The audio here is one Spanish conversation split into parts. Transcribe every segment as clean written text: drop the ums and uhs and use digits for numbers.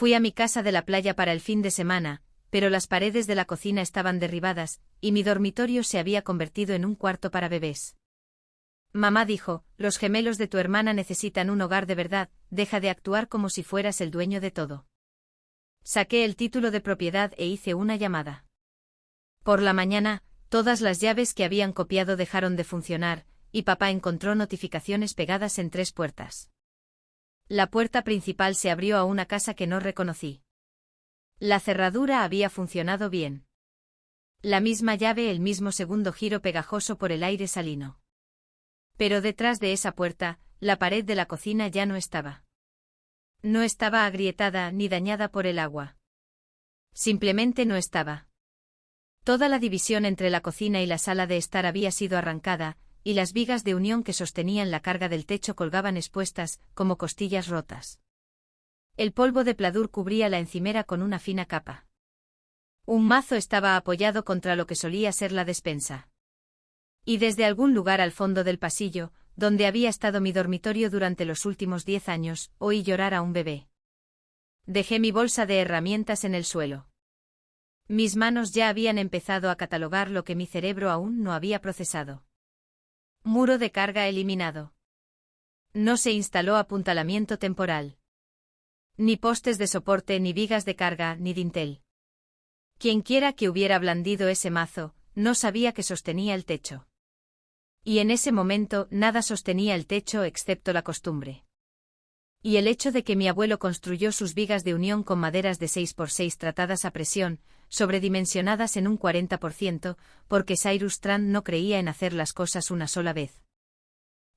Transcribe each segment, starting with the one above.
Fui a mi casa de la playa para el fin de semana, pero las paredes de la cocina estaban derribadas, y mi dormitorio se había convertido en un cuarto para bebés. Mamá dijo, los gemelos de tu hermana necesitan un hogar de verdad, deja de actuar como si fueras el dueño de todo. Saqué el título de propiedad e hice una llamada. Por la mañana, todas las llaves que habían copiado dejaron de funcionar, y papá encontró notificaciones pegadas en 3 puertas. La puerta principal se abrió a una casa que no reconocí. La cerradura había funcionado bien. La misma llave, el mismo segundo giro pegajoso por el aire salino. Pero detrás de esa puerta, la pared de la cocina ya no estaba. No estaba agrietada ni dañada por el agua. Simplemente no estaba. Toda la división entre la cocina y la sala de estar había sido arrancada, y las vigas de unión que sostenían la carga del techo colgaban expuestas, como costillas rotas. El polvo de pladur cubría la encimera con una fina capa. Un mazo estaba apoyado contra lo que solía ser la despensa. Y desde algún lugar al fondo del pasillo, donde había estado mi dormitorio durante los últimos 10 años, oí llorar a un bebé. Dejé mi bolsa de herramientas en el suelo. Mis manos ya habían empezado a catalogar lo que mi cerebro aún no había procesado. Muro de carga eliminado. No se instaló apuntalamiento temporal. Ni postes de soporte, ni vigas de carga, ni dintel. Quienquiera que hubiera blandido ese mazo, no sabía que sostenía el techo. Y en ese momento nada sostenía el techo excepto la costumbre. Y el hecho de que mi abuelo construyó sus vigas de unión con maderas de 6x6 tratadas a presión, sobredimensionadas en un 40%, porque Cyrus Trant no creía en hacer las cosas una sola vez.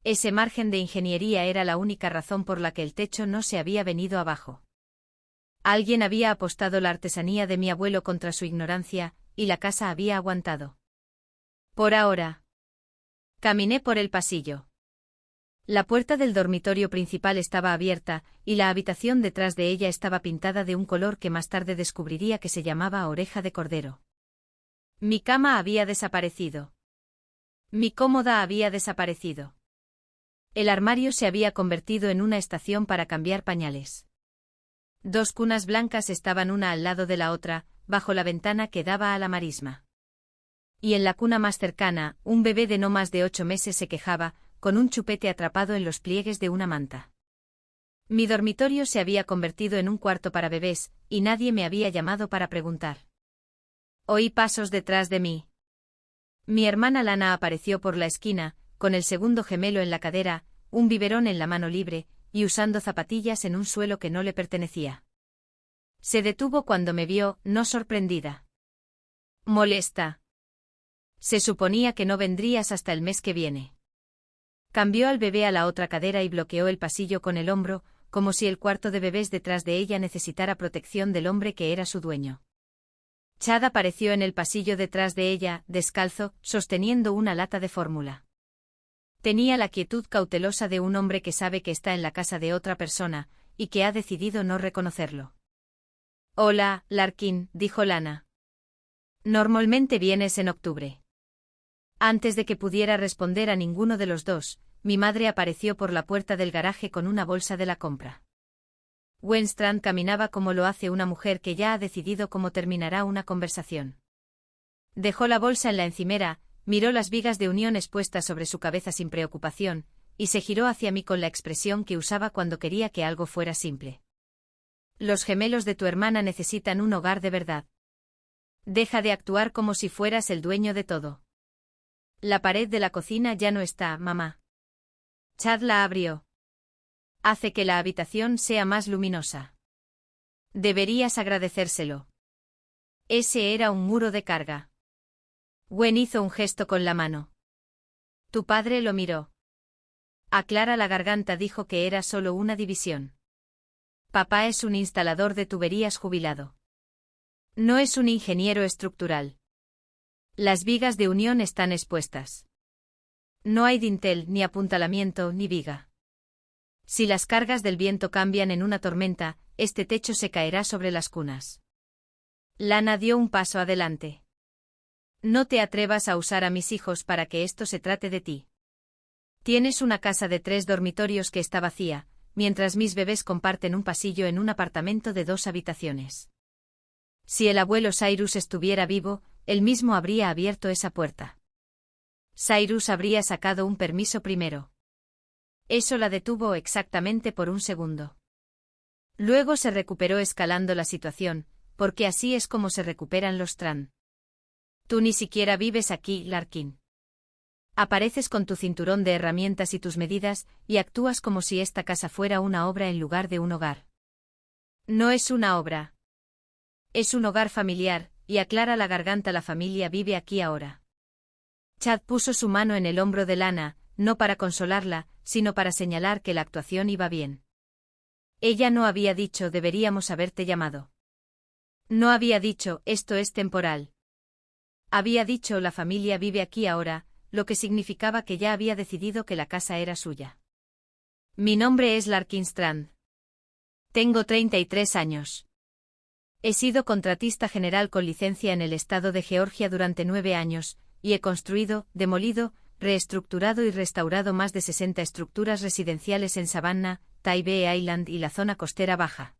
Ese margen de ingeniería era la única razón por la que el techo no se había venido abajo. Alguien había apostado la artesanía de mi abuelo contra su ignorancia, y la casa había aguantado. Por ahora. Caminé por el pasillo. La puerta del dormitorio principal estaba abierta, y la habitación detrás de ella estaba pintada de un color que más tarde descubriría que se llamaba oreja de cordero. Mi cama había desaparecido. Mi cómoda había desaparecido. El armario se había convertido en una estación para cambiar pañales. 2 cunas blancas estaban una al lado de la otra, bajo la ventana que daba a la marisma. Y en la cuna más cercana, un bebé de no más de 8 meses se quejaba, con un chupete atrapado en los pliegues de una manta. Mi dormitorio se había convertido en un cuarto para bebés, y nadie me había llamado para preguntar. Oí pasos detrás de mí. Mi hermana Lana apareció por la esquina, con el segundo gemelo en la cadera, un biberón en la mano libre, y usando zapatillas en un suelo que no le pertenecía. Se detuvo cuando me vio, no sorprendida. Molesta. Se suponía que no vendrías hasta el mes que viene. Cambió al bebé a la otra cadera y bloqueó el pasillo con el hombro, como si el cuarto de bebés detrás de ella necesitara protección del hombre que era su dueño. Chad apareció en el pasillo detrás de ella, descalzo, sosteniendo una lata de fórmula. Tenía la quietud cautelosa de un hombre que sabe que está en la casa de otra persona, y que ha decidido no reconocerlo. Hola, Larkin, dijo Lana. Normalmente vienes en octubre. Antes de que pudiera responder a ninguno de los dos, mi madre apareció por la puerta del garaje con una bolsa de la compra. Wenstrand caminaba como lo hace una mujer que ya ha decidido cómo terminará una conversación. Dejó la bolsa en la encimera, miró las vigas de unión expuestas sobre su cabeza sin preocupación, y se giró hacia mí con la expresión que usaba cuando quería que algo fuera simple. Los gemelos de tu hermana necesitan un hogar de verdad. Deja de actuar como si fueras el dueño de todo. La pared de la cocina ya no está, mamá. Chad la abrió. Hace que la habitación sea más luminosa. Deberías agradecérselo. Ese era un muro de carga. Gwen hizo un gesto con la mano. Tu padre lo miró. Aclara la garganta dijo que era solo una división. Papá es un instalador de tuberías jubilado. No es un ingeniero estructural. Las vigas de unión están expuestas. No hay dintel, ni apuntalamiento, ni viga. Si las cargas del viento cambian en una tormenta, este techo se caerá sobre las cunas. Lana dio un paso adelante. No te atrevas a usar a mis hijos para que esto se trate de ti. Tienes una casa de 3 dormitorios que está vacía, mientras mis bebés comparten un pasillo en un apartamento de 2 habitaciones. Si el abuelo Cyrus estuviera vivo, él mismo habría abierto esa puerta. Cyrus habría sacado un permiso primero. Eso la detuvo exactamente por un segundo. Luego se recuperó escalando la situación, porque así es como se recuperan los Tran. Tú ni siquiera vives aquí, Larkin. Apareces con tu cinturón de herramientas y tus medidas, y actúas como si esta casa fuera una obra en lugar de un hogar. No es una obra. Es un hogar familiar, y aclara la garganta, la familia vive aquí ahora. Chad puso su mano en el hombro de Lana, no para consolarla, sino para señalar que la actuación iba bien. Ella no había dicho deberíamos haberte llamado. No había dicho esto es temporal. Había dicho la familia vive aquí ahora, lo que significaba que ya había decidido que la casa era suya. Mi nombre es Larkin Strand. Tengo 33 años. He sido contratista general con licencia en el estado de Georgia durante 9 años, y he construido, demolido, reestructurado y restaurado más de 60 estructuras residenciales en Savannah, Tybee Island y la zona costera baja.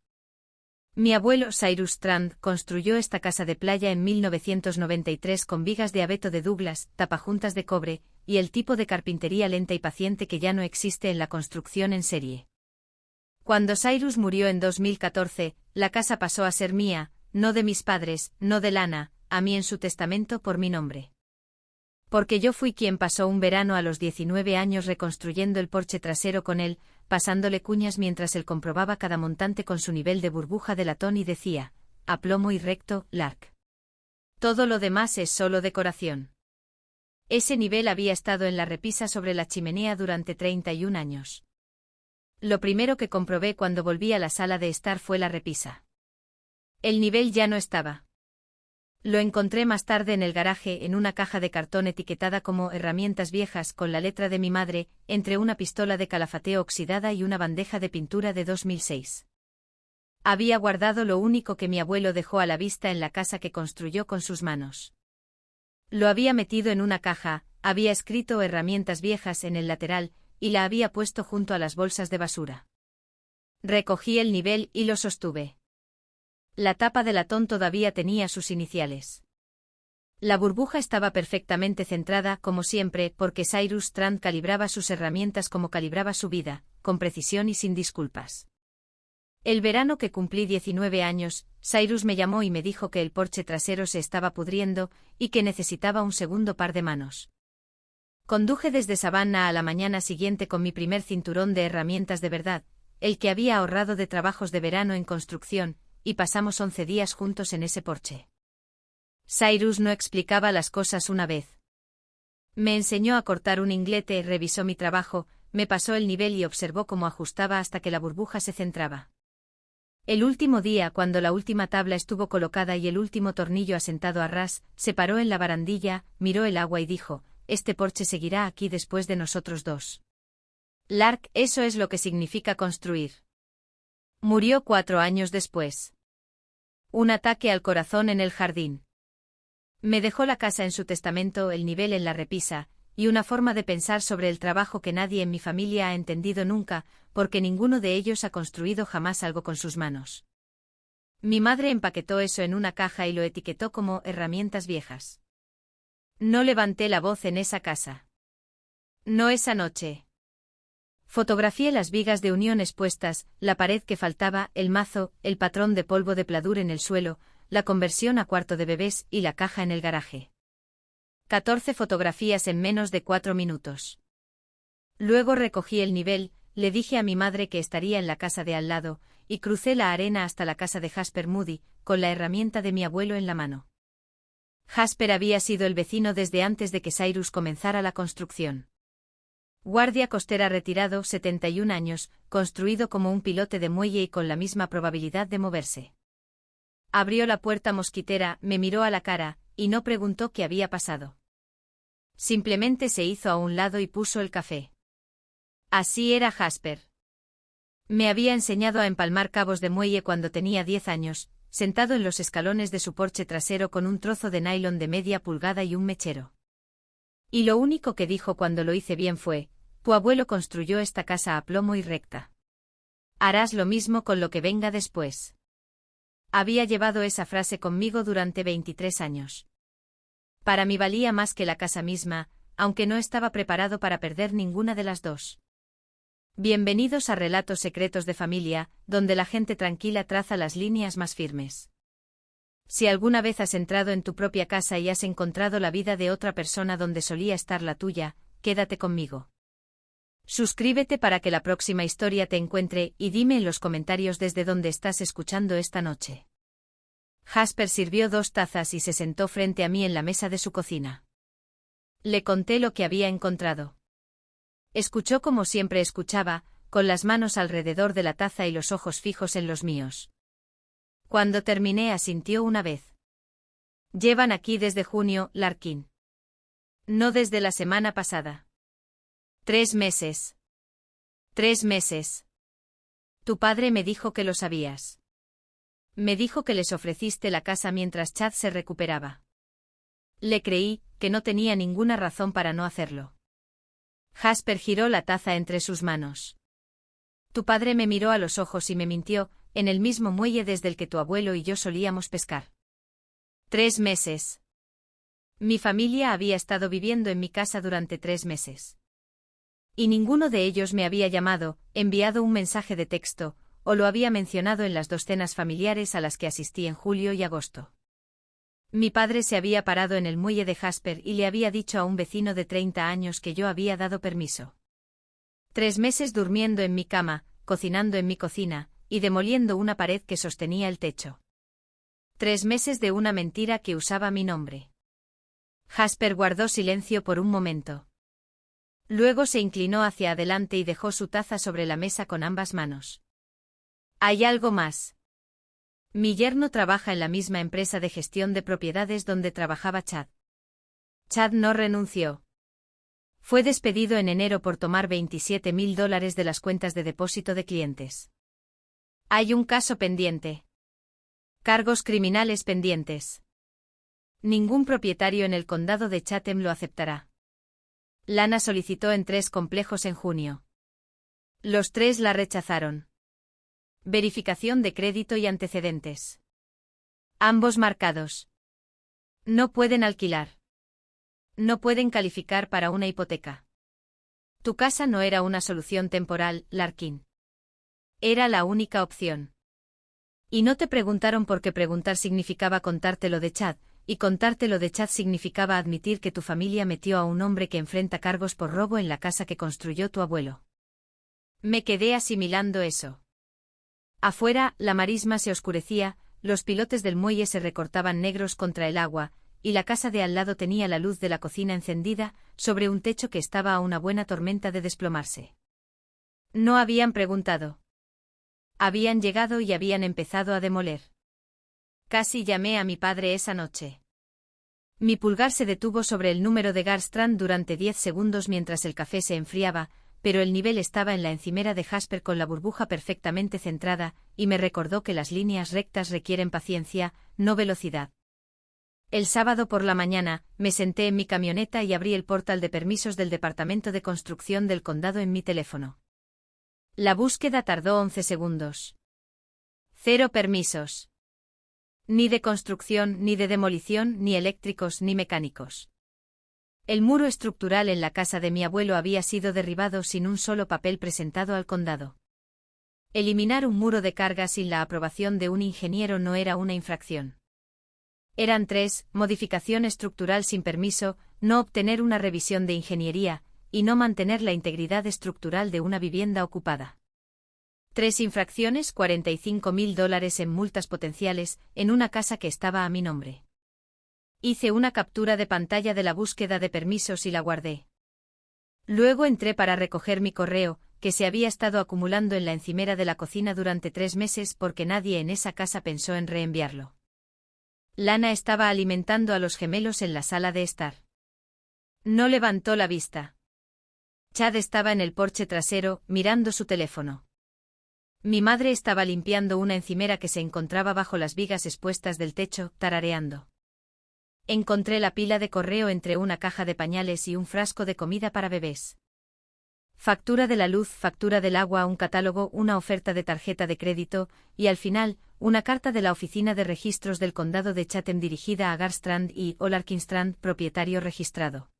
Mi abuelo Cyrus Strand construyó esta casa de playa en 1993 con vigas de abeto de Douglas, tapajuntas de cobre, y el tipo de carpintería lenta y paciente que ya no existe en la construcción en serie. Cuando Cyrus murió en 2014, la casa pasó a ser mía, no de mis padres, no de Lana, a mí en su testamento por mi nombre. Porque yo fui quien pasó un verano a los 19 años reconstruyendo el porche trasero con él, pasándole cuñas mientras él comprobaba cada montante con su nivel de burbuja de latón y decía, a plomo y recto, Lark. Todo lo demás es solo decoración. Ese nivel había estado en la repisa sobre la chimenea durante 31 años. Lo primero que comprobé cuando volví a la sala de estar fue la repisa. El nivel ya no estaba. Lo encontré más tarde en el garaje en una caja de cartón etiquetada como herramientas viejas con la letra de mi madre, entre una pistola de calafateo oxidada y una bandeja de pintura de 2006. Había guardado lo único que mi abuelo dejó a la vista en la casa que construyó con sus manos. Lo había metido en una caja, había escrito herramientas viejas en el lateral, y la había puesto junto a las bolsas de basura. Recogí el nivel y lo sostuve. La tapa de latón todavía tenía sus iniciales. La burbuja estaba perfectamente centrada, como siempre, porque Cyrus Strand calibraba sus herramientas como calibraba su vida, con precisión y sin disculpas. El verano que cumplí 19 años, Cyrus me llamó y me dijo que el porche trasero se estaba pudriendo, y que necesitaba un segundo par de manos. Conduje desde Savannah a la mañana siguiente con mi primer cinturón de herramientas de verdad, el que había ahorrado de trabajos de verano en construcción, y pasamos 11 días juntos en ese porche. Cyrus no explicaba las cosas una vez. Me enseñó a cortar un inglete, revisó mi trabajo, me pasó el nivel y observó cómo ajustaba hasta que la burbuja se centraba. El último día, cuando la última tabla estuvo colocada y el último tornillo asentado a ras, se paró en la barandilla, miró el agua y dijo, este porche seguirá aquí después de nosotros dos. Lark, eso es lo que significa construir. Murió 4 años después. Un ataque al corazón en el jardín. Me dejó la casa en su testamento, el nivel en la repisa, y una forma de pensar sobre el trabajo que nadie en mi familia ha entendido nunca, porque ninguno de ellos ha construido jamás algo con sus manos. Mi madre empaquetó eso en una caja y lo etiquetó como herramientas viejas. No levanté la voz en esa casa. No esa noche. Fotografié las vigas de unión expuestas, la pared que faltaba, el mazo, el patrón de polvo de pladur en el suelo, la conversión a cuarto de bebés y la caja en el garaje. 14 fotografías en menos de 4 minutos. Luego recogí el nivel, le dije a mi madre que estaría en la casa de al lado, y crucé la arena hasta la casa de Jasper Moody, con la herramienta de mi abuelo en la mano. Jasper había sido el vecino desde antes de que Cyrus comenzara la construcción. Guardia costera retirado, 71 años, construido como un pilote de muelle y con la misma probabilidad de moverse. Abrió la puerta mosquitera, me miró a la cara, y no preguntó qué había pasado. Simplemente se hizo a un lado y puso el café. Así era Jasper. Me había enseñado a empalmar cabos de muelle cuando tenía 10 años, sentado en los escalones de su porche trasero con un trozo de nylon de media pulgada y un mechero. Y lo único que dijo cuando lo hice bien fue, tu abuelo construyó esta casa a plomo y recta. Harás lo mismo con lo que venga después. Había llevado esa frase conmigo durante 23 años. Para mí valía más que la casa misma, aunque no estaba preparado para perder ninguna de las dos. Bienvenidos a Relatos Secretos de Familia, donde la gente tranquila traza las líneas más firmes. Si alguna vez has entrado en tu propia casa y has encontrado la vida de otra persona donde solía estar la tuya, quédate conmigo. Suscríbete para que la próxima historia te encuentre y dime en los comentarios desde dónde estás escuchando esta noche. Jasper sirvió 2 tazas y se sentó frente a mí en la mesa de su cocina. Le conté lo que había encontrado. Escuchó como siempre escuchaba, con las manos alrededor de la taza y los ojos fijos en los míos. Cuando terminé asintió una vez. Llevan aquí desde junio, Larkin. No desde la semana pasada. 3 meses. 3 meses. Tu padre me dijo que lo sabías. Me dijo que les ofreciste la casa mientras Chad se recuperaba. Le creí, que no tenía ninguna razón para no hacerlo. Jasper giró la taza entre sus manos. Tu padre me miró a los ojos y me mintió, en el mismo muelle desde el que tu abuelo y yo solíamos pescar. 3 meses. Mi familia había estado viviendo en mi casa durante 3 meses. Y ninguno de ellos me había llamado, enviado un mensaje de texto, o lo había mencionado en las 2 cenas familiares a las que asistí en julio y agosto. Mi padre se había parado en el muelle de Jasper y le había dicho a un vecino de 30 años que yo había dado permiso. 3 meses durmiendo en mi cama, cocinando en mi cocina, y demoliendo una pared que sostenía el techo. 3 meses de una mentira que usaba mi nombre. Jasper guardó silencio por un momento. Luego se inclinó hacia adelante y dejó su taza sobre la mesa con ambas manos. ¿Hay algo más? Mi yerno trabaja en la misma empresa de gestión de propiedades donde trabajaba Chad. Chad no renunció. Fue despedido en enero por tomar $27,000 de las cuentas de depósito de clientes. Hay un caso pendiente. Cargos criminales pendientes. Ningún propietario en el condado de Chatham lo aceptará. Lana solicitó en 3 complejos en junio. Los 3 la rechazaron. Verificación de crédito y antecedentes. Ambos marcados. No pueden alquilar. No pueden calificar para una hipoteca. Tu casa no era una solución temporal, Larkin. Era la única opción. Y no te preguntaron porque preguntar significaba contarte lo de Chad, y contarte lo de Chad significaba admitir que tu familia metió a un hombre que enfrenta cargos por robo en la casa que construyó tu abuelo. Me quedé asimilando eso. Afuera, la marisma se oscurecía, los pilotes del muelle se recortaban negros contra el agua, y la casa de al lado tenía la luz de la cocina encendida, sobre un techo que estaba a una buena tormenta de desplomarse. No habían preguntado. Habían llegado y habían empezado a demoler. Casi llamé a mi padre esa noche. Mi pulgar se detuvo sobre el número de Garstrand durante 10 segundos mientras el café se enfriaba, pero el nivel estaba en la encimera de Jasper con la burbuja perfectamente centrada, y me recordó que las líneas rectas requieren paciencia, no velocidad. El sábado por la mañana, me senté en mi camioneta y abrí el portal de permisos del Departamento de Construcción del Condado en mi teléfono. La búsqueda tardó 11 segundos. 0 permisos. Ni de construcción, ni de demolición, ni eléctricos, ni mecánicos. El muro estructural en la casa de mi abuelo había sido derribado sin un solo papel presentado al condado. Eliminar un muro de carga sin la aprobación de un ingeniero no era una infracción. Eran 3, modificación estructural sin permiso, no obtener una revisión de ingeniería, y no mantener la integridad estructural de una vivienda ocupada. 3 infracciones, $45,000 en multas potenciales, en una casa que estaba a mi nombre. Hice una captura de pantalla de la búsqueda de permisos y la guardé. Luego entré para recoger mi correo, que se había estado acumulando en la encimera de la cocina durante 3 meses porque nadie en esa casa pensó en reenviarlo. Lana estaba alimentando a los gemelos en la sala de estar. No levantó la vista. Chad estaba en el porche trasero, mirando su teléfono. Mi madre estaba limpiando una encimera que se encontraba bajo las vigas expuestas del techo, tarareando. Encontré la pila de correo entre una caja de pañales y un frasco de comida para bebés. Factura de la luz, factura del agua, un catálogo, una oferta de tarjeta de crédito, y al final, una carta de la Oficina de Registros del Condado de Chatham dirigida a Garstrand y Olarkinstrand, propietario registrado.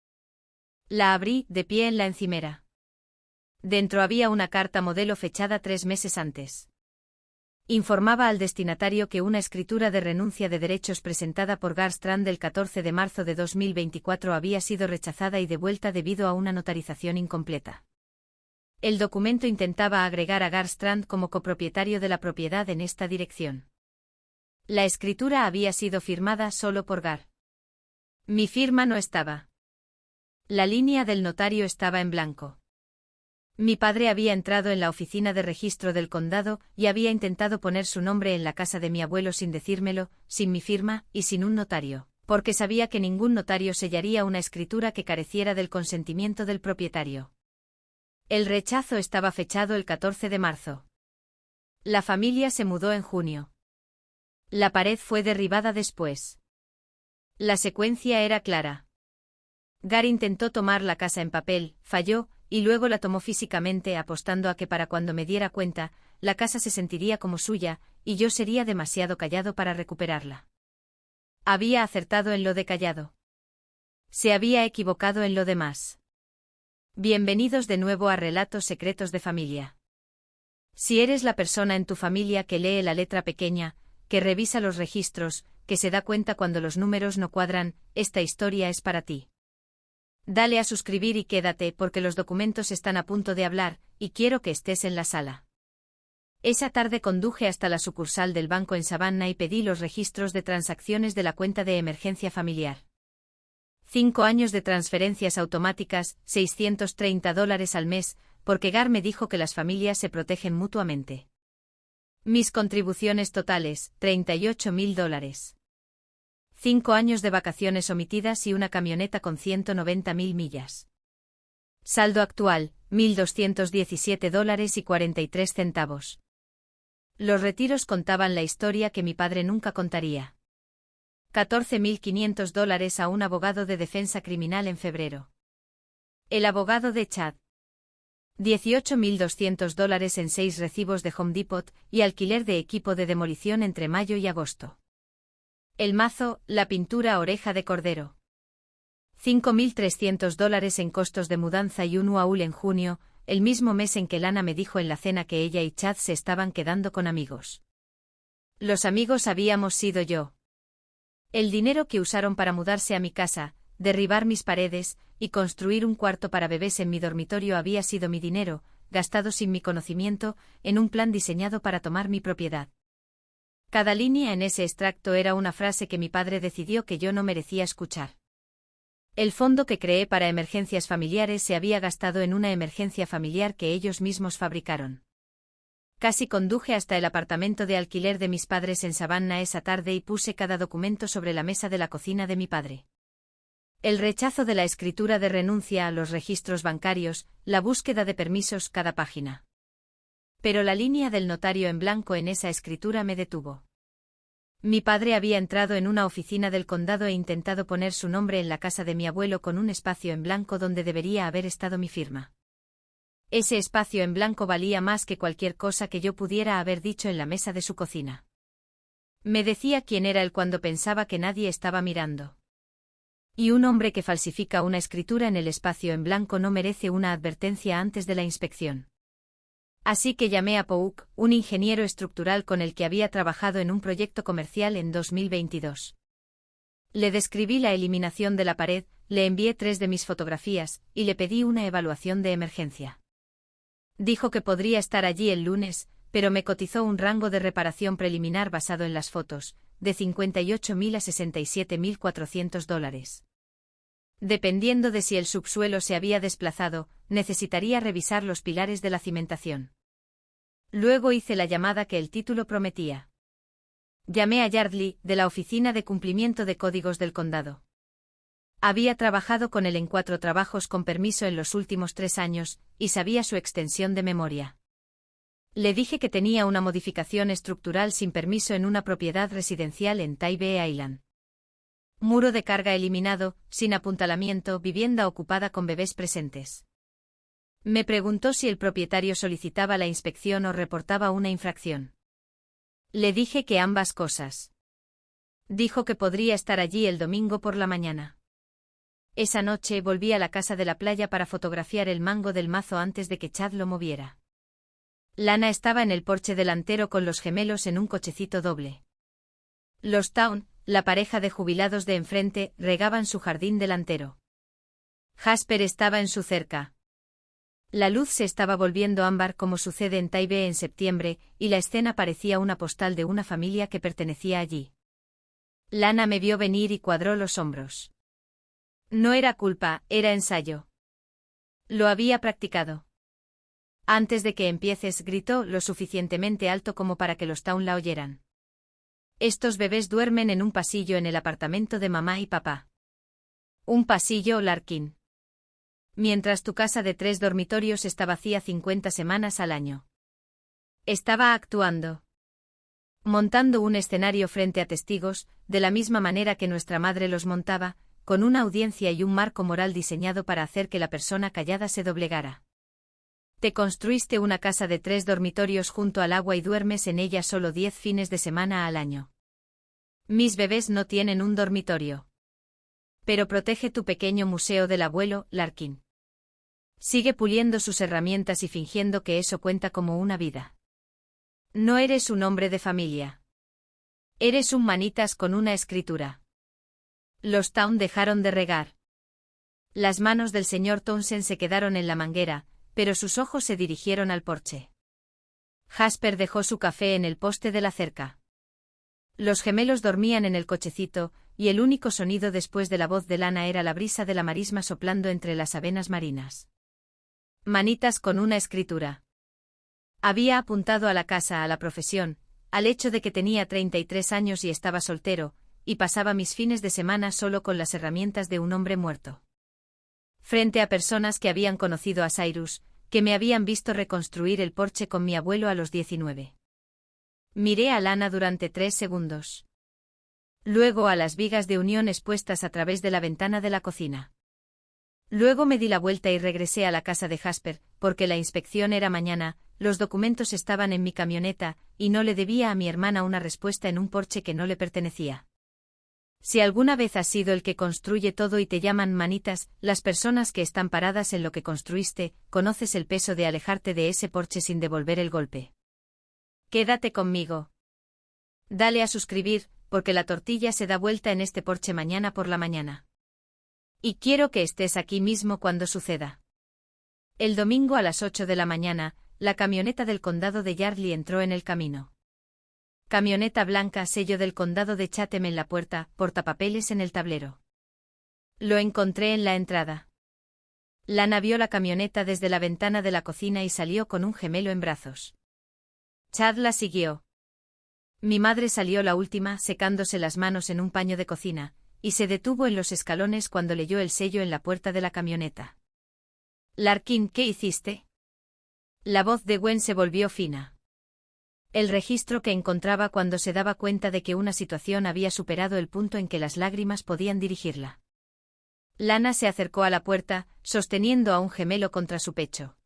La abrí, de pie en la encimera. Dentro había una carta modelo fechada 3 meses antes. Informaba al destinatario que una escritura de renuncia de derechos presentada por Garstrand el 14 de marzo de 2024 había sido rechazada y devuelta debido a una notarización incompleta. El documento intentaba agregar a Garstrand como copropietario de la propiedad en esta dirección. La escritura había sido firmada solo por Gar. Mi firma no estaba. La línea del notario estaba en blanco. Mi padre había entrado en la oficina de registro del condado y había intentado poner su nombre en la casa de mi abuelo sin decírmelo, sin mi firma y sin un notario, porque sabía que ningún notario sellaría una escritura que careciera del consentimiento del propietario. El rechazo estaba fechado el 14 de marzo. La familia se mudó en junio. La pared fue derribada después. La secuencia era clara. Gar intentó tomar la casa en papel, falló, y luego la tomó físicamente apostando a que para cuando me diera cuenta, la casa se sentiría como suya, y yo sería demasiado callado para recuperarla. Había acertado en lo de callado. Se había equivocado en lo demás. Bienvenidos de nuevo a Relatos Secretos de Familia. Si eres la persona en tu familia que lee la letra pequeña, que revisa los registros, que se da cuenta cuando los números no cuadran, esta historia es para ti. Dale a suscribir y quédate porque los documentos están a punto de hablar, y quiero que estés en la sala. Esa tarde conduje hasta la sucursal del banco en Savannah y pedí los registros de transacciones de la cuenta de emergencia familiar. 5 años de transferencias automáticas, $630 al mes, porque Gar me dijo que las familias se protegen mutuamente. Mis contribuciones totales, $38.000. 5 años de vacaciones omitidas y una camioneta con 190.000 millas. Saldo actual, $1.217.43. Los retiros contaban la historia que mi padre nunca contaría. $14.500 a un abogado de defensa criminal en febrero. El abogado de Chad. $18.200 en 6 recibos de Home Depot y alquiler de equipo de demolición entre mayo y agosto. El mazo, la pintura oreja de cordero. $5.300 en costos de mudanza y un UAUL en junio, el mismo mes en que Lana me dijo en la cena que ella y Chad se estaban quedando con amigos. Los amigos habíamos sido yo. El dinero que usaron para mudarse a mi casa, derribar mis paredes y construir un cuarto para bebés en mi dormitorio había sido mi dinero, gastado sin mi conocimiento, en un plan diseñado para tomar mi propiedad. Cada línea en ese extracto era una frase que mi padre decidió que yo no merecía escuchar. El fondo que creé para emergencias familiares se había gastado en una emergencia familiar que ellos mismos fabricaron. Casi conduje hasta el apartamento de alquiler de mis padres en Savannah esa tarde y puse cada documento sobre la mesa de la cocina de mi padre. El rechazo de la escritura de renuncia a los registros bancarios, la búsqueda de permisos cada página. Pero la línea del notario en blanco en esa escritura me detuvo. Mi padre había entrado en una oficina del condado e intentado poner su nombre en la casa de mi abuelo con un espacio en blanco donde debería haber estado mi firma. Ese espacio en blanco valía más que cualquier cosa que yo pudiera haber dicho en la mesa de su cocina. Me decía quién era él cuando pensaba que nadie estaba mirando. Y un hombre que falsifica una escritura en el espacio en blanco no merece una advertencia antes de la inspección. Así que llamé a Pouk, un ingeniero estructural con el que había trabajado en un proyecto comercial en 2022. Le describí la eliminación de la pared, le envié 3 de mis fotografías, y le pedí una evaluación de emergencia. Dijo que podría estar allí el lunes, pero me cotizó un rango de reparación preliminar basado en las fotos, de $58.000 a $67.400. Dependiendo de si el subsuelo se había desplazado, necesitaría revisar los pilares de la cimentación. Luego hice la llamada que el título prometía. Llamé a Yardley, de la Oficina de Cumplimiento de Códigos del Condado. Había trabajado con él en 4 trabajos con permiso en los últimos 3 años, y sabía su extensión de memoria. Le dije que tenía una modificación estructural sin permiso en una propiedad residencial en Tybee Island. Muro de carga eliminado, sin apuntalamiento, vivienda ocupada con bebés presentes. Me preguntó si el propietario solicitaba la inspección o reportaba una infracción. Le dije que ambas cosas. Dijo que podría estar allí el domingo por la mañana. Esa noche volví a la casa de la playa para fotografiar el mango del mazo antes de que Chad lo moviera. Lana estaba en el porche delantero con los gemelos en un cochecito doble. Los Town, la pareja de jubilados de enfrente, regaban su jardín delantero. Jasper estaba en su cerca. La luz se estaba volviendo ámbar como sucede en Taibe en septiembre, y la escena parecía una postal de una familia que pertenecía allí. Lana me vio venir y cuadró los hombros. No era culpa, era ensayo. Lo había practicado. Antes de que empieces, gritó lo suficientemente alto como para que los Town la oyeran. Estos bebés duermen en un pasillo en el apartamento de mamá y papá. Un pasillo, Larkin. Mientras tu casa de 3 dormitorios está vacía 50 semanas al año. Estaba actuando. Montando un escenario frente a testigos, de la misma manera que nuestra madre los montaba, con una audiencia y un marco moral diseñado para hacer que la persona callada se doblegara. Te construiste una casa de 3 dormitorios junto al agua y duermes en ella solo 10 fines de semana al año. Mis bebés no tienen un dormitorio. Pero protege tu pequeño museo del abuelo, Larkin. Sigue puliendo sus herramientas y fingiendo que eso cuenta como una vida. No eres un hombre de familia. Eres un manitas con una escritura. Los Town dejaron de regar. Las manos del señor Townsend se quedaron en la manguera, pero sus ojos se dirigieron al porche. Jasper dejó su café en el poste de la cerca. Los gemelos dormían en el cochecito, y el único sonido después de la voz de Lana era la brisa de la marisma soplando entre las avenas marinas. Manitas con una escritura. Había apuntado a la casa, a la profesión, al hecho de que tenía 33 años y estaba soltero, y pasaba mis fines de semana solo con las herramientas de un hombre muerto. Frente a personas que habían conocido a Cyrus, que me habían visto reconstruir el porche con mi abuelo a los 19. Miré a Lana durante 3 segundos. Luego a las vigas de unión expuestas a través de la ventana de la cocina. Luego me di la vuelta y regresé a la casa de Jasper, porque la inspección era mañana, los documentos estaban en mi camioneta, y no le debía a mi hermana una respuesta en un porche que no le pertenecía. Si alguna vez has sido el que construye todo y te llaman manitas, las personas que están paradas en lo que construiste, conoces el peso de alejarte de ese porche sin devolver el golpe. Quédate conmigo. Dale a suscribir, porque la tortilla se da vuelta en este porche mañana por la mañana. Y quiero que estés aquí mismo cuando suceda. El domingo a las 8 de la mañana, la camioneta del condado de Yardley entró en el camino. Camioneta blanca, sello del condado de Chatham en la puerta, portapapeles en el tablero. Lo encontré en la entrada. Lana vio la camioneta desde la ventana de la cocina y salió con un gemelo en brazos. Chad la siguió. Mi madre salió la última, secándose las manos en un paño de cocina, y se detuvo en los escalones cuando leyó el sello en la puerta de la camioneta. Larkin, ¿qué hiciste? La voz de Gwen se volvió fina. El registro que encontraba cuando se daba cuenta de que una situación había superado el punto en que las lágrimas podían dirigirla. Lana se acercó a la puerta, sosteniendo a un gemelo contra su pecho.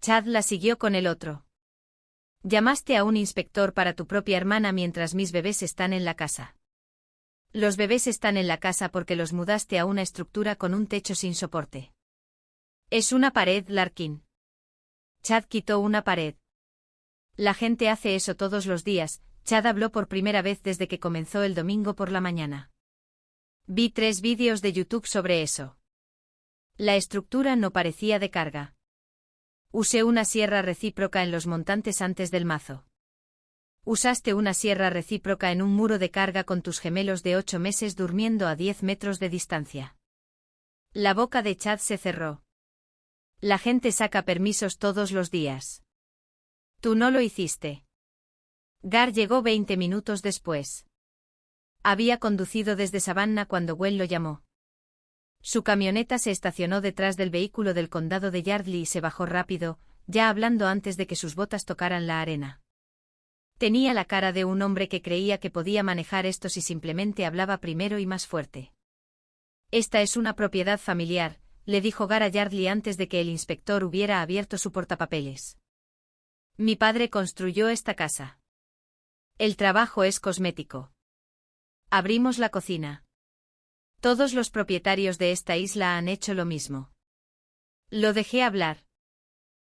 Chad la siguió con el otro. Llamaste a un inspector para tu propia hermana mientras mis bebés están en la casa. Los bebés están en la casa porque los mudaste a una estructura con un techo sin soporte. Es una pared, Larkin. Chad quitó una pared. La gente hace eso todos los días. Chad habló por primera vez desde que comenzó el domingo por la mañana. Vi 3 vídeos de YouTube sobre eso. La estructura no parecía de carga. Usé una sierra recíproca en los montantes antes del mazo. Usaste una sierra recíproca en un muro de carga con tus gemelos de 8 meses durmiendo a 10 metros de distancia. La boca de Chad se cerró. La gente saca permisos todos los días. Tú no lo hiciste. Gar llegó 20 minutos después. Había conducido desde Savannah cuando Gwen lo llamó. Su camioneta se estacionó detrás del vehículo del condado de Yardley y se bajó rápido, ya hablando antes de que sus botas tocaran la arena. Tenía la cara de un hombre que creía que podía manejar esto si simplemente hablaba primero y más fuerte. Esta es una propiedad familiar, le dijo Gar a Yardley antes de que el inspector hubiera abierto su portapapeles. Mi padre construyó esta casa. El trabajo es cosmético. Abrimos la cocina. Todos los propietarios de esta isla han hecho lo mismo. Lo dejé hablar.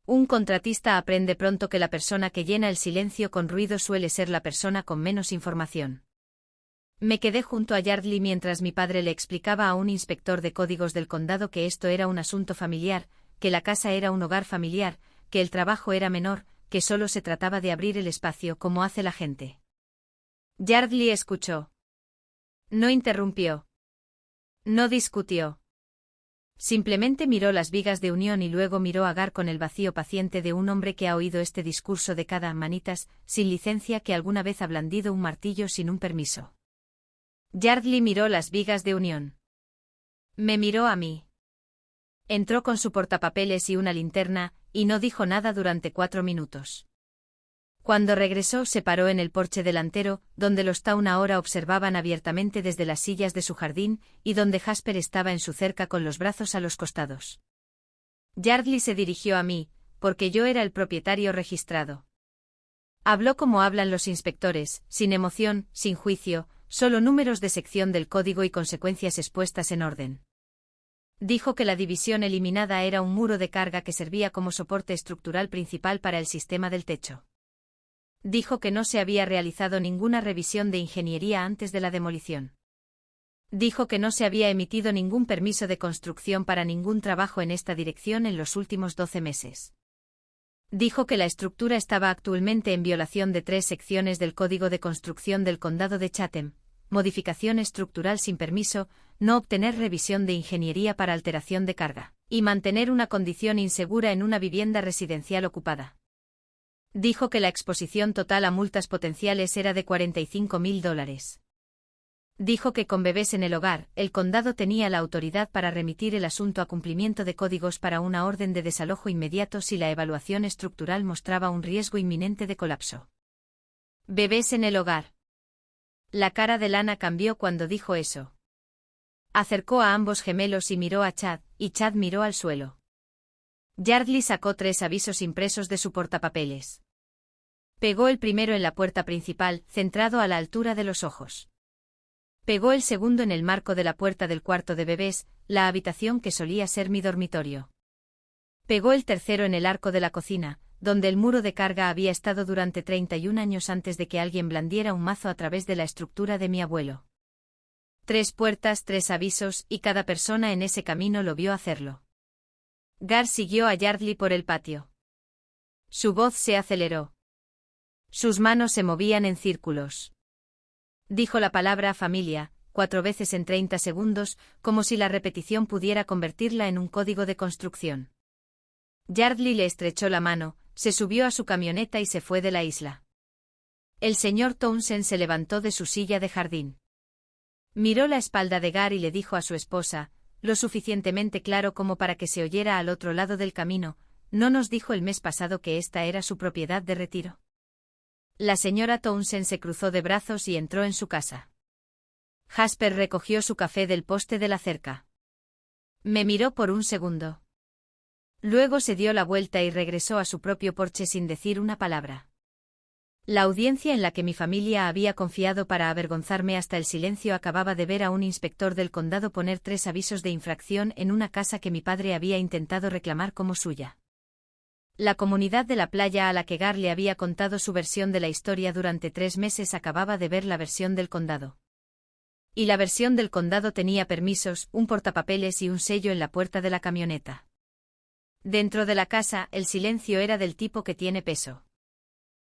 Un contratista aprende pronto que la persona que llena el silencio con ruido suele ser la persona con menos información. Me quedé junto a Yardley mientras mi padre le explicaba a un inspector de códigos del condado que esto era un asunto familiar, que la casa era un hogar familiar, que el trabajo era menor, que solo se trataba de abrir el espacio como hace la gente. Yardley escuchó. No interrumpió. No discutió. Simplemente miró las vigas de unión y luego miró a Gar con el vacío paciente de un hombre que ha oído este discurso de cada manitas, sin licencia, que alguna vez ha blandido un martillo sin un permiso. Yardley miró las vigas de unión. Me miró a mí. Entró con su portapapeles y una linterna, y no dijo nada durante 4 minutos. Cuando regresó se paró en el porche delantero, donde los Town ahora observaban abiertamente desde las sillas de su jardín, y donde Jasper estaba en su cerca con los brazos a los costados. Yardley se dirigió a mí, porque yo era el propietario registrado. Habló como hablan los inspectores, sin emoción, sin juicio, solo números de sección del código y consecuencias expuestas en orden. Dijo que la división eliminada era un muro de carga que servía como soporte estructural principal para el sistema del techo. Dijo que no se había realizado ninguna revisión de ingeniería antes de la demolición. Dijo que no se había emitido ningún permiso de construcción para ningún trabajo en esta dirección en los últimos 12 meses. Dijo que la estructura estaba actualmente en violación de 3 secciones del Código de Construcción del Condado de Chatham: modificación estructural sin permiso, no obtener revisión de ingeniería para alteración de carga, y mantener una condición insegura en una vivienda residencial ocupada. Dijo que la exposición total a multas potenciales era de $45.000. Dijo que con bebés en el hogar, el condado tenía la autoridad para remitir el asunto a cumplimiento de códigos para una orden de desalojo inmediato si la evaluación estructural mostraba un riesgo inminente de colapso. Bebés en el hogar. La cara de Lana cambió cuando dijo eso. Acercó a ambos gemelos y miró a Chad, y Chad miró al suelo. Yardley sacó 3 avisos impresos de su portapapeles. Pegó el primero en la puerta principal, centrado a la altura de los ojos. Pegó el segundo en el marco de la puerta del cuarto de bebés, la habitación que solía ser mi dormitorio. Pegó el tercero en el arco de la cocina, donde el muro de carga había estado durante 31 años antes de que alguien blandiera un mazo a través de la estructura de mi abuelo. 3 puertas, 3 avisos, y cada persona en ese camino lo vio hacerlo. Gar siguió a Yardley por el patio. Su voz se aceleró. Sus manos se movían en círculos. Dijo la palabra familia 4 veces en 30 segundos, como si la repetición pudiera convertirla en un código de construcción. Yardley le estrechó la mano, se subió a su camioneta y se fue de la isla. El señor Townsend se levantó de su silla de jardín. Miró la espalda de Gar y le dijo a su esposa, lo suficientemente claro como para que se oyera al otro lado del camino: ¿no nos dijo el mes pasado que esta era su propiedad de retiro? La señora Townsend se cruzó de brazos y entró en su casa. Jasper recogió su café del poste de la cerca. Me miró por un segundo. Luego se dio la vuelta y regresó a su propio porche sin decir una palabra. La audiencia en la que mi familia había confiado para avergonzarme hasta el silencio acababa de ver a un inspector del condado poner 3 avisos de infracción en una casa que mi padre había intentado reclamar como suya. La comunidad de la playa a la que Gar le había contado su versión de la historia durante 3 meses acababa de ver la versión del condado. Y la versión del condado tenía permisos, un portapapeles y un sello en la puerta de la camioneta. Dentro de la casa, el silencio era del tipo que tiene peso.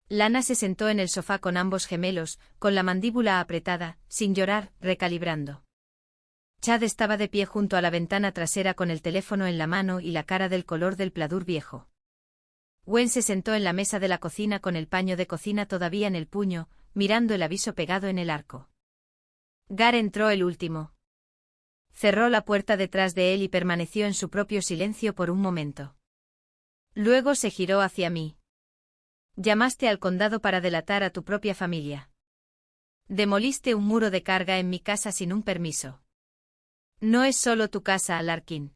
Lana se sentó en el sofá con ambos gemelos, con la mandíbula apretada, sin llorar, recalibrando. Chad estaba de pie junto a la ventana trasera con el teléfono en la mano y la cara del color del pladur viejo. Gwen se sentó en la mesa de la cocina con el paño de cocina todavía en el puño, mirando el aviso pegado en el arco. Gar entró el último. Cerró la puerta detrás de él y permaneció en su propio silencio por un momento. Luego se giró hacia mí. Llamaste al condado para delatar a tu propia familia. Demoliste un muro de carga en mi casa sin un permiso. No es solo tu casa, Larkin.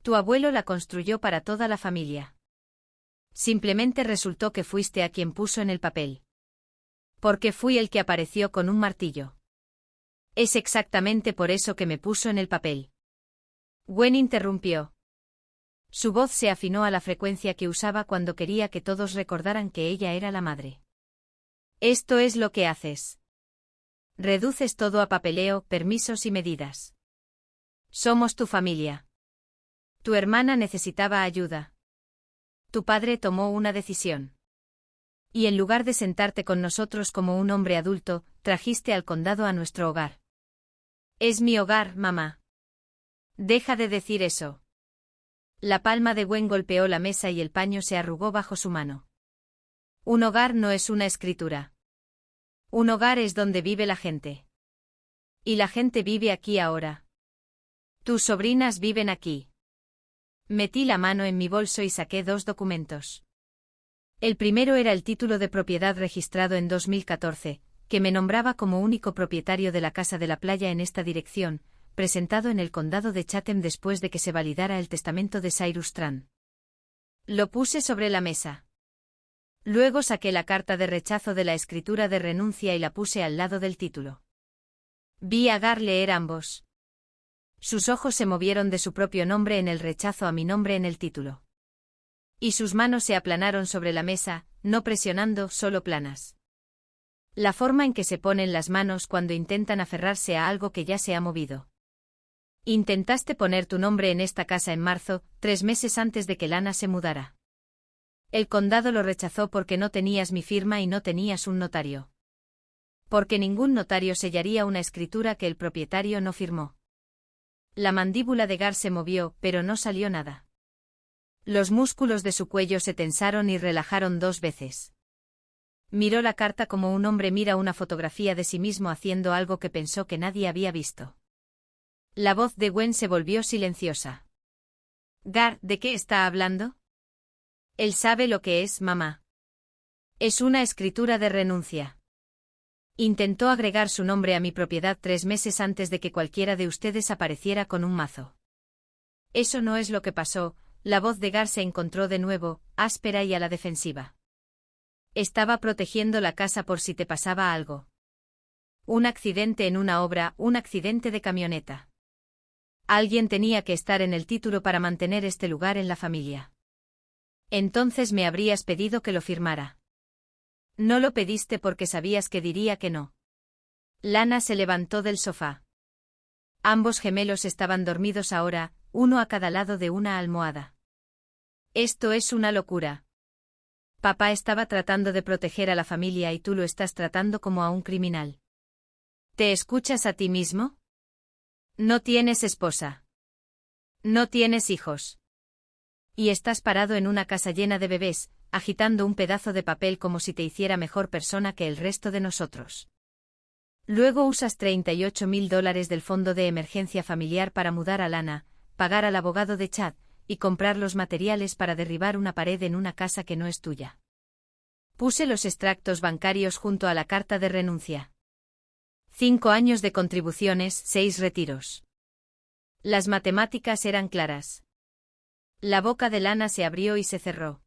Tu abuelo la construyó para toda la familia. Simplemente resultó que fuiste a quien puso en el papel. Porque fui el que apareció con un martillo. Es exactamente por eso que me puso en el papel. Gwen interrumpió. Su voz se afinó a la frecuencia que usaba cuando quería que todos recordaran que ella era la madre. Esto es lo que haces. Reduces todo a papeleo, permisos y medidas. Somos tu familia. Tu hermana necesitaba ayuda. Tu padre tomó una decisión. Y en lugar de sentarte con nosotros como un hombre adulto, trajiste al condado a nuestro hogar. Es mi hogar, mamá. Deja de decir eso. La palma de Gwen golpeó la mesa y el paño se arrugó bajo su mano. Un hogar no es una escritura. Un hogar es donde vive la gente. Y la gente vive aquí ahora. Tus sobrinas viven aquí. Metí la mano en mi bolso y saqué 2 documentos. El primero era el título de propiedad registrado en 2014, que me nombraba como único propietario de la casa de la playa en esta dirección, presentado en el condado de Chatham después de que se validara el testamento de Cyrus Tran. Lo puse sobre la mesa. Luego saqué la carta de rechazo de la escritura de renuncia y la puse al lado del título. Vi a Gar leer ambos. Sus ojos se movieron de su propio nombre en el rechazo a mi nombre en el título. Y sus manos se aplanaron sobre la mesa, no presionando, solo planas. La forma en que se ponen las manos cuando intentan aferrarse a algo que ya se ha movido. Intentaste poner tu nombre en esta casa en marzo, 3 meses antes de que Lana se mudara. El condado lo rechazó porque no tenías mi firma y no tenías un notario. Porque ningún notario sellaría una escritura que el propietario no firmó. La mandíbula de Gar se movió, pero no salió nada. Los músculos de su cuello se tensaron y relajaron 2 veces. Miró la carta como un hombre mira una fotografía de sí mismo haciendo algo que pensó que nadie había visto. La voz de Gwen se volvió silenciosa. Gar, ¿de qué está hablando? Él sabe lo que es, mamá. Es una escritura de renuncia. Intentó agregar su nombre a mi propiedad 3 meses antes de que cualquiera de ustedes apareciera con un mazo. Eso no es lo que pasó. La voz de Gar se encontró de nuevo, áspera y a la defensiva. Estaba protegiendo la casa por si te pasaba algo. Un accidente en una obra, un accidente de camioneta. Alguien tenía que estar en el título para mantener este lugar en la familia. Entonces me habrías pedido que lo firmara. No lo pediste porque sabías que diría que no. Lana se levantó del sofá. Ambos gemelos estaban dormidos ahora, uno a cada lado de una almohada. Esto es una locura. Papá estaba tratando de proteger a la familia y tú lo estás tratando como a un criminal. ¿Te escuchas a ti mismo? No tienes esposa. No tienes hijos. Y estás parado en una casa llena de bebés, agitando un pedazo de papel como si te hiciera mejor persona que el resto de nosotros. Luego usas $38.000 del fondo de emergencia familiar para mudar a Lana, pagar al abogado de Chad, y comprar los materiales para derribar una pared en una casa que no es tuya. Puse los extractos bancarios junto a la carta de renuncia. 5 años de contribuciones, 6 retiros. Las matemáticas eran claras. La boca de Lana se abrió y se cerró.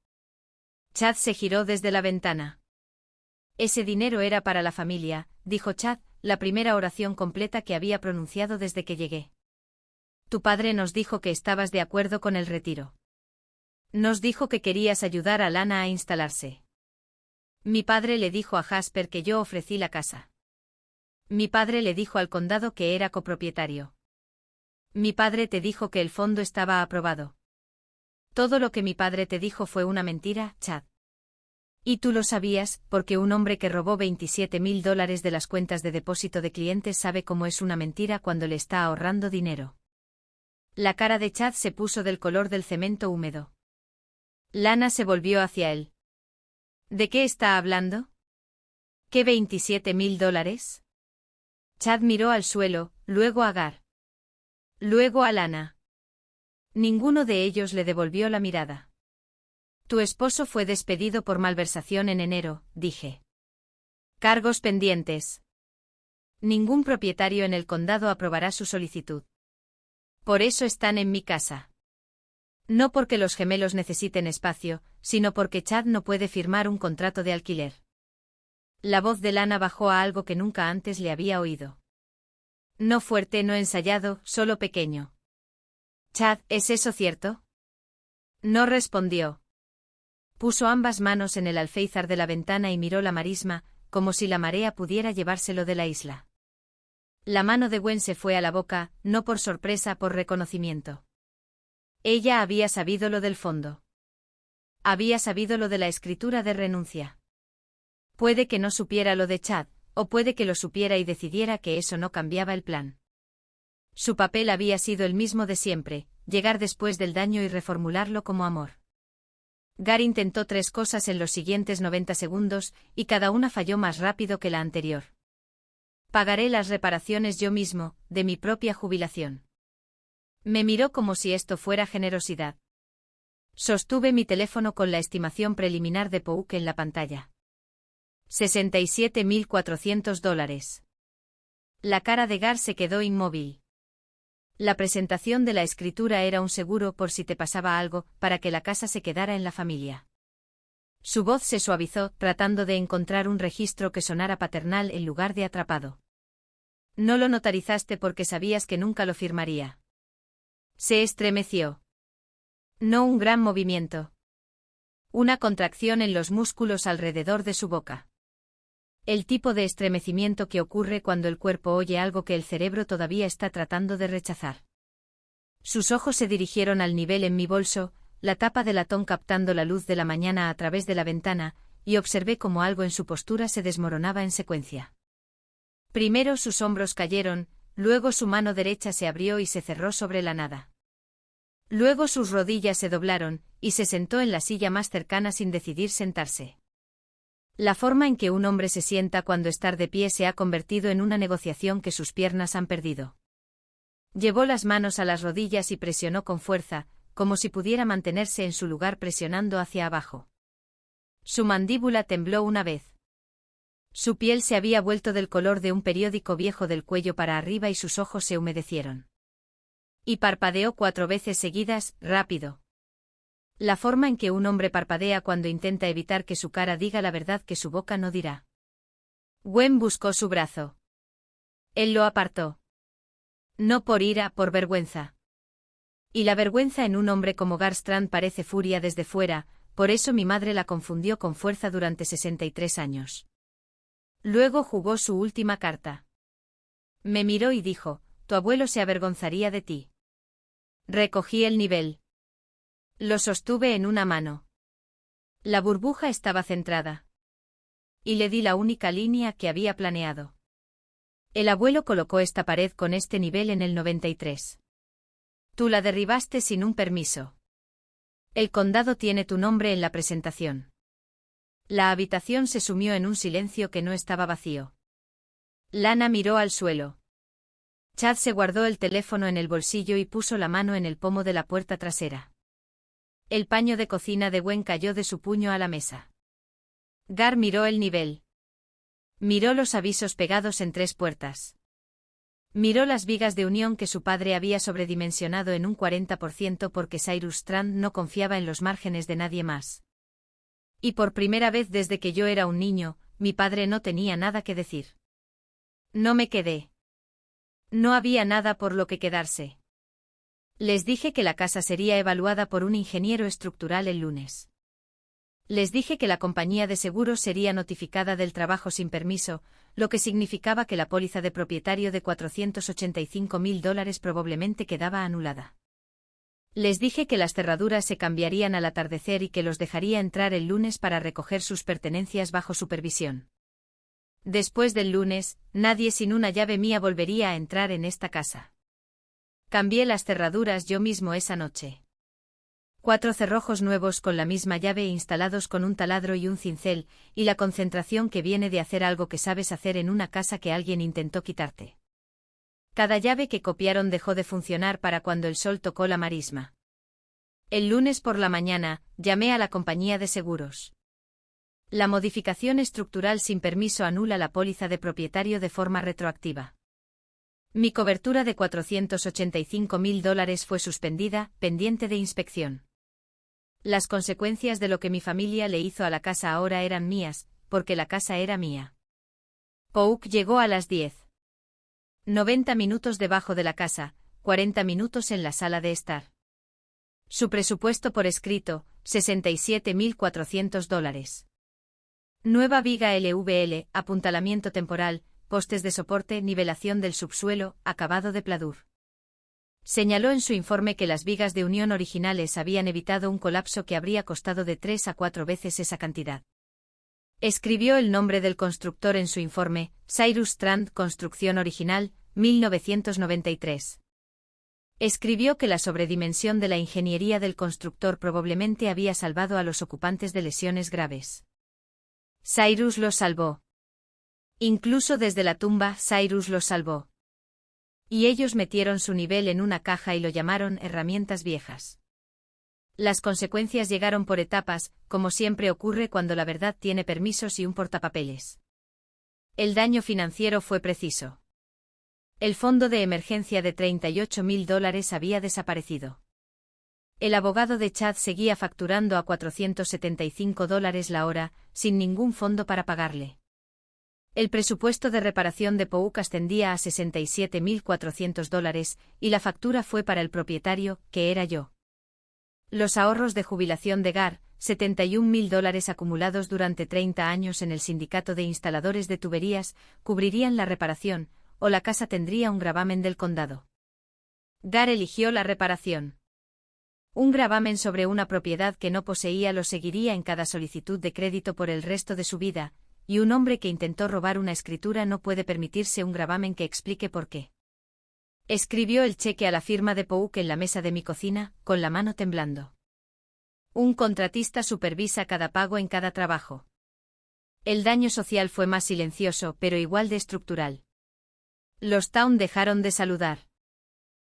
Chad se giró desde la ventana. Ese dinero era para la familia, dijo Chad, la primera oración completa que había pronunciado desde que llegué. Tu padre nos dijo que estabas de acuerdo con el retiro. Nos dijo que querías ayudar a Lana a instalarse. Mi padre le dijo a Jasper que yo ofrecí la casa. Mi padre le dijo al condado que era copropietario. Mi padre te dijo que el fondo estaba aprobado. Todo lo que mi padre te dijo fue una mentira, Chad. Y tú lo sabías, porque un hombre que robó $27.000 de las cuentas de depósito de clientes sabe cómo es una mentira cuando le está ahorrando dinero. La cara de Chad se puso del color del cemento húmedo. Lana se volvió hacia él. ¿De qué está hablando? ¿Qué $27.000? Chad miró al suelo, luego a Gar. Luego a Lana. Ninguno de ellos le devolvió la mirada. Tu esposo fue despedido por malversación en enero, dije. Cargos pendientes. Ningún propietario en el condado aprobará su solicitud. Por eso están en mi casa. No porque los gemelos necesiten espacio, sino porque Chad no puede firmar un contrato de alquiler. La voz de Lana bajó a algo que nunca antes le había oído. No fuerte, no ensayado, solo pequeño. Chad, ¿es eso cierto? No respondió. Puso ambas manos en el alféizar de la ventana y miró la marisma, como si la marea pudiera llevárselo de la isla. La mano de Gwen se fue a la boca, no por sorpresa, por reconocimiento. Ella había sabido lo del fondo. Había sabido lo de la escritura de renuncia. Puede que no supiera lo de Chad, o puede que lo supiera y decidiera que eso no cambiaba el plan. Su papel había sido el mismo de siempre, llegar después del daño y reformularlo como amor. Gar intentó 3 cosas en los siguientes 90 segundos, y cada una falló más rápido que la anterior. Pagaré las reparaciones yo mismo, de mi propia jubilación. Me miró como si esto fuera generosidad. Sostuve mi teléfono con la estimación preliminar de Pouk en la pantalla. $67.400. La cara de Gar se quedó inmóvil. La presentación de la escritura era un seguro por si te pasaba algo, para que la casa se quedara en la familia. Su voz se suavizó, tratando de encontrar un registro que sonara paternal en lugar de atrapado. No lo notarizaste porque sabías que nunca lo firmaría. Se estremeció. No un gran movimiento. Una contracción en los músculos alrededor de su boca. El tipo de estremecimiento que ocurre cuando el cuerpo oye algo que el cerebro todavía está tratando de rechazar. Sus ojos se dirigieron al nivel en mi bolso, la tapa de latón captando la luz de la mañana a través de la ventana, y observé cómo algo en su postura se desmoronaba en secuencia. Primero sus hombros cayeron, luego su mano derecha se abrió y se cerró sobre la nada. Luego sus rodillas se doblaron, y se sentó en la silla más cercana sin decidir sentarse. La forma en que un hombre se sienta cuando estar de pie se ha convertido en una negociación que sus piernas han perdido. Llevó las manos a las rodillas y presionó con fuerza, como si pudiera mantenerse en su lugar presionando hacia abajo. Su mandíbula tembló una vez. Su piel se había vuelto del color de un periódico viejo del cuello para arriba y sus ojos se humedecieron. Y parpadeó 4 veces seguidas, rápido. La forma en que un hombre parpadea cuando intenta evitar que su cara diga la verdad que su boca no dirá. Gwen buscó su brazo. Él lo apartó. No por ira, por vergüenza. Y la vergüenza en un hombre como Garstrand parece furia desde fuera, por eso mi madre la confundió con fuerza durante 63 años. Luego jugó su última carta. Me miró y dijo, tu abuelo se avergonzaría de ti. Recogí el nivel. Lo sostuve en una mano. La burbuja estaba centrada. Y le di la única línea que había planeado. El abuelo colocó esta pared con este nivel en el 93. Tú la derribaste sin un permiso. El condado tiene tu nombre en la presentación. La habitación se sumió en un silencio que no estaba vacío. Lana miró al suelo. Chad se guardó el teléfono en el bolsillo y puso la mano en el pomo de la puerta trasera. El paño de cocina de Gwen cayó de su puño a la mesa. Gar miró el nivel. Miró los avisos pegados en 3 puertas. Miró las vigas de unión que su padre había sobredimensionado en un 40% porque Cyrus Strand no confiaba en los márgenes de nadie más. Y por primera vez desde que yo era un niño, mi padre no tenía nada que decir. No me quedé. No había nada por lo que quedarse. Les dije que la casa sería evaluada por un ingeniero estructural el lunes. Les dije que la compañía de seguros sería notificada del trabajo sin permiso, lo que significaba que la póliza de propietario de $485.000 probablemente quedaba anulada. Les dije que las cerraduras se cambiarían al atardecer y que los dejaría entrar el lunes para recoger sus pertenencias bajo supervisión. Después del lunes, nadie sin una llave mía volvería a entrar en esta casa. Cambié las cerraduras yo mismo esa noche. 4 cerrojos nuevos con la misma llave instalados con un taladro y un cincel, y la concentración que viene de hacer algo que sabes hacer en una casa que alguien intentó quitarte. Cada llave que copiaron dejó de funcionar para cuando el sol tocó la marisma. El lunes por la mañana, llamé a la compañía de seguros. La modificación estructural sin permiso anula la póliza de propietario de forma retroactiva. Mi cobertura de $485.000 fue suspendida, pendiente de inspección. Las consecuencias de lo que mi familia le hizo a la casa ahora eran mías, porque la casa era mía. Pouk llegó a las 10. 90 minutos debajo de la casa, 40 minutos en la sala de estar. Su presupuesto por escrito, $67.400. Nueva viga LVL, apuntalamiento temporal, postes de soporte, nivelación del subsuelo, acabado de pladur. Señaló en su informe que las vigas de unión originales habían evitado un colapso que habría costado de 3 a 4 veces esa cantidad. Escribió el nombre del constructor en su informe, Cyrus Strand Construcción Original, 1993. Escribió que la sobredimensión de la ingeniería del constructor probablemente había salvado a los ocupantes de lesiones graves. Cyrus los salvó. Incluso desde la tumba, Cyrus los salvó. Y ellos metieron su nivel en una caja y lo llamaron herramientas viejas. Las consecuencias llegaron por etapas, como siempre ocurre cuando la verdad tiene permisos y un portapapeles. El daño financiero fue preciso. El fondo de emergencia de $38.000 había desaparecido. El abogado de Chad seguía facturando a $475 la hora, sin ningún fondo para pagarle. El presupuesto de reparación de Pouk ascendía a $67.400 y la factura fue para el propietario, que era yo. Los ahorros de jubilación de Gar, $71.000 acumulados durante 30 años en el sindicato de instaladores de tuberías, cubrirían la reparación, o la casa tendría un gravamen del condado. Gar eligió la reparación. Un gravamen sobre una propiedad que no poseía lo seguiría en cada solicitud de crédito por el resto de su vida, y un hombre que intentó robar una escritura no puede permitirse un gravamen que explique por qué. Escribió el cheque a la firma de Pouk en la mesa de mi cocina, con la mano temblando. Un contratista supervisa cada pago en cada trabajo. El daño social fue más silencioso, pero igual de estructural. Los Town dejaron de saludar.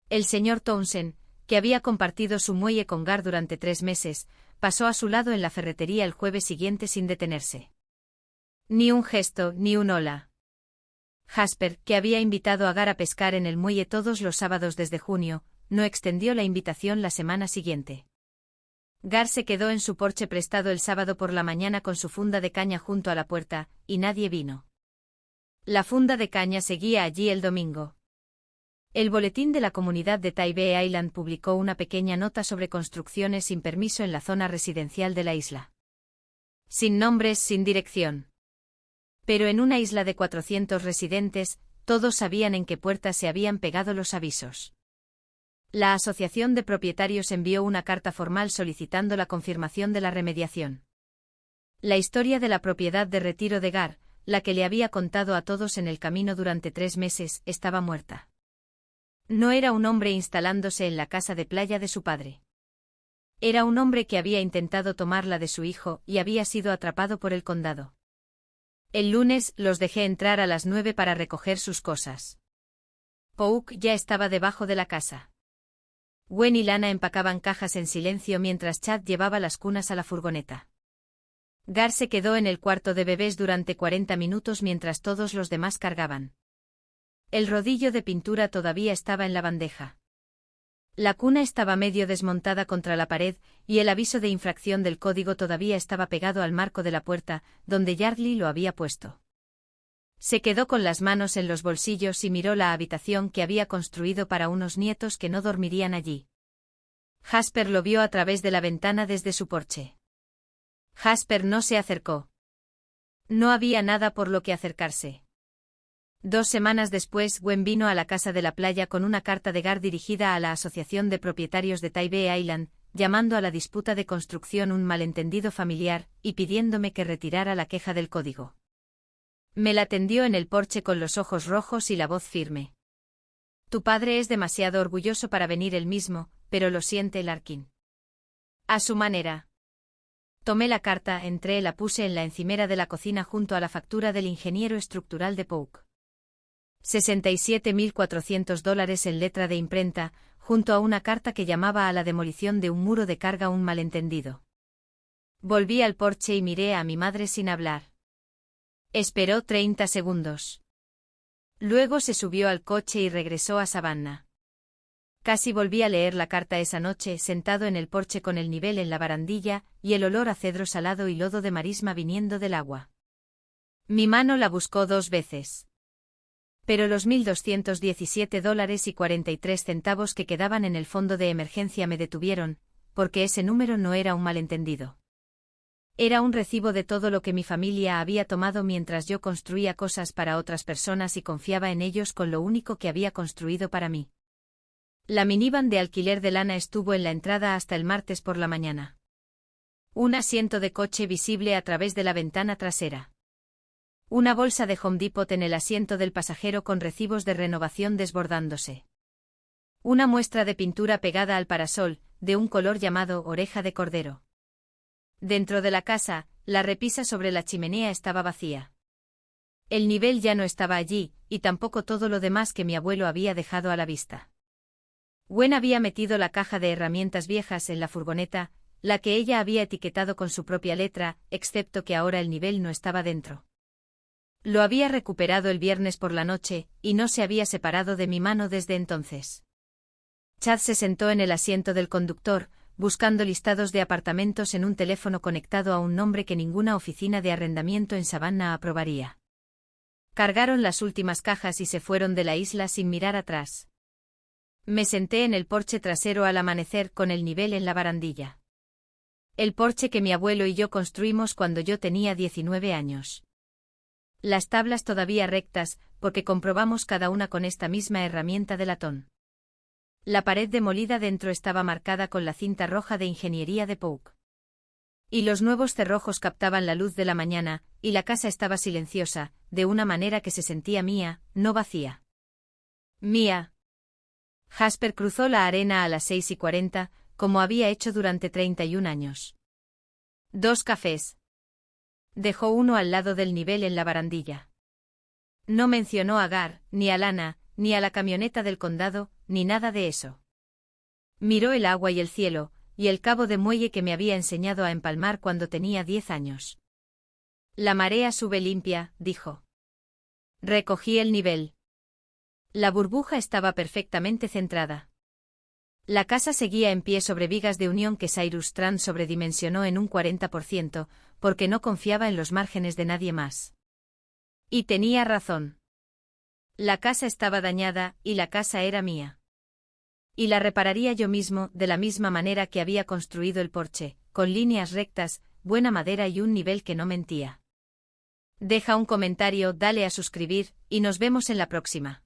El señor Townsend, que había compartido su muelle con Gar durante 3 meses, pasó a su lado en la ferretería el jueves siguiente sin detenerse. Ni un gesto, ni un hola. Jasper, que había invitado a Gar a pescar en el muelle todos los sábados desde junio, no extendió la invitación la semana siguiente. Gar se quedó en su porche prestado el sábado por la mañana con su funda de caña junto a la puerta, y nadie vino. La funda de caña seguía allí el domingo. El boletín de la comunidad de Tybee Island publicó una pequeña nota sobre construcciones sin permiso en la zona residencial de la isla. Sin nombres, sin dirección. Pero en una isla de 400 residentes, todos sabían en qué puertas se habían pegado los avisos. La Asociación de Propietarios envió una carta formal solicitando la confirmación de la remediación. La historia de la propiedad de retiro de Gar, la que le había contado a todos en el camino durante 3 meses, estaba muerta. No era un hombre instalándose en la casa de playa de su padre. Era un hombre que había intentado tomarla de su hijo y había sido atrapado por el condado. El lunes los dejé entrar a las 9 para recoger sus cosas. Pouk ya estaba debajo de la casa. Gwen y Lana empacaban cajas en silencio mientras Chad llevaba las cunas a la furgoneta. Gar se quedó en el cuarto de bebés durante 40 minutos mientras todos los demás cargaban. El rodillo de pintura todavía estaba en la bandeja. La cuna estaba medio desmontada contra la pared, y el aviso de infracción del código todavía estaba pegado al marco de la puerta, donde Yardley lo había puesto. Se quedó con las manos en los bolsillos y miró la habitación que había construido para unos nietos que no dormirían allí. Jasper lo vio a través de la ventana desde su porche. Jasper no se acercó. No había nada por lo que acercarse. 2 semanas después, Gwen vino a la casa de la playa con una carta de Gar dirigida a la Asociación de Propietarios de Tybee Island, llamando a la disputa de construcción un malentendido familiar, y pidiéndome que retirara la queja del código. Me la tendió en el porche con los ojos rojos y la voz firme. Tu padre es demasiado orgulloso para venir él mismo, pero lo siente Larkin. A su manera. Tomé la carta, entré y la puse en la encimera de la cocina junto a la factura del ingeniero estructural de Pouk. $67.400 en letra de imprenta, junto a una carta que llamaba a la demolición de un muro de carga un malentendido. Volví al porche y miré a mi madre sin hablar. Esperó 30 segundos. Luego se subió al coche y regresó a Savannah. Casi volví a leer la carta esa noche, sentado en el porche con el nivel en la barandilla y el olor a cedro salado y lodo de marisma viniendo del agua. Mi mano la buscó 2 veces. Pero los $1.217.43 que quedaban en el fondo de emergencia me detuvieron, porque ese número no era un malentendido. Era un recibo de todo lo que mi familia había tomado mientras yo construía cosas para otras personas y confiaba en ellos con lo único que había construido para mí. La minivan de alquiler de lana estuvo en la entrada hasta el martes por la mañana. Un asiento de coche visible a través de la ventana trasera. Una bolsa de Home Depot en el asiento del pasajero con recibos de renovación desbordándose. Una muestra de pintura pegada al parasol, de un color llamado oreja de cordero. Dentro de la casa, la repisa sobre la chimenea estaba vacía. El nivel ya no estaba allí, y tampoco todo lo demás que mi abuelo había dejado a la vista. Gwen había metido la caja de herramientas viejas en la furgoneta, la que ella había etiquetado con su propia letra, excepto que ahora el nivel no estaba dentro. Lo había recuperado el viernes por la noche, y no se había separado de mi mano desde entonces. Chad se sentó en el asiento del conductor, buscando listados de apartamentos en un teléfono conectado a un nombre que ninguna oficina de arrendamiento en Savannah aprobaría. Cargaron las últimas cajas y se fueron de la isla sin mirar atrás. Me senté en el porche trasero al amanecer con el nivel en la barandilla. El porche que mi abuelo y yo construimos cuando yo tenía 19 años. Las tablas todavía rectas, porque comprobamos cada una con esta misma herramienta de latón. La pared demolida dentro estaba marcada con la cinta roja de ingeniería de Pouk. Y los nuevos cerrojos captaban la luz de la mañana, y la casa estaba silenciosa, de una manera que se sentía mía, no vacía. Mía. Jasper cruzó la arena a las 6:40, como había hecho durante 31 años. 2 cafés. Dejó uno al lado del nivel en la barandilla. No mencionó a Gar, ni a Lana, ni a la camioneta del condado, ni nada de eso. Miró el agua y el cielo, y el cabo de muelle que me había enseñado a empalmar cuando tenía 10 años. La marea sube limpia, dijo. Recogí el nivel. La burbuja estaba perfectamente centrada. La casa seguía en pie sobre vigas de unión que Cyrus Strand sobredimensionó en un 40%, porque no confiaba en los márgenes de nadie más. Y tenía razón. La casa estaba dañada, y la casa era mía. Y la repararía yo mismo, de la misma manera que había construido el porche, con líneas rectas, buena madera y un nivel que no mentía. Deja un comentario, dale a suscribir, y nos vemos en la próxima.